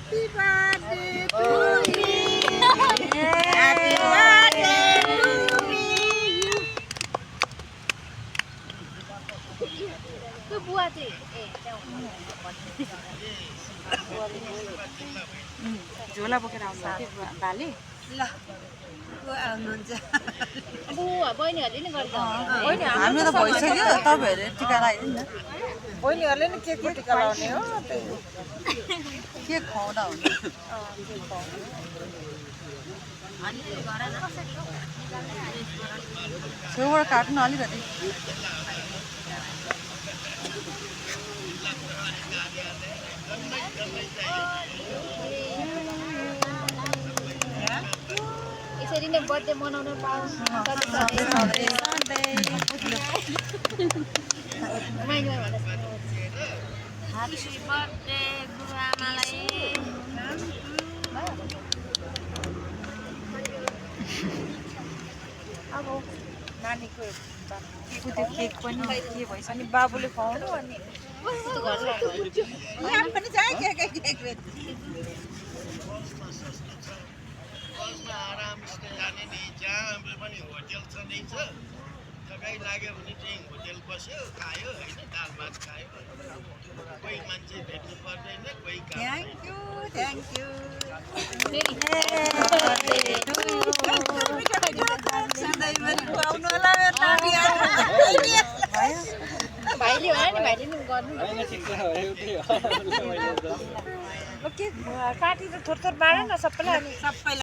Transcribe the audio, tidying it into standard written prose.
Happy birthday to me. Happy birthday to me. त्यो बुवा चाहिँ ए झोला बोकेर आउनु बाले ल को आउनुहुन्छ बुवा बहिनीहरूले नि गर्दा हाम्रो त भइसक्यो तपाईहरुले टिका लगाइदिनु न बहिनीहरूले नि के टिका लाउने हो त्यही के खुवाउँदा हुन्छ छेउबाट काट्नु अलिकति यसरी नै बर्थडे मनाउन पाउँ Happy birthday गुरुआमालाई अब नानीको त्यो केक पनि के भइस अनि बाबुले खुवाउनु अनि यहाँ पनि छ केक बसमा आरामसित जाने नि जहाँ पनि होटेल छँदैछ थकाइ लाग्यो भने चाहिँ होटेल बस्यो खायो होइन दाल भात खायो कोही मान्छे भेट्नु पर्दैन कोही काम थ्याङ्क यू सधैँभरि खुवाउनु होला मेरो नानी भाइले हो नि भाइले नि गर्नु काटी त थोर थोर बाँड न सबैलाई अनि सबैलाई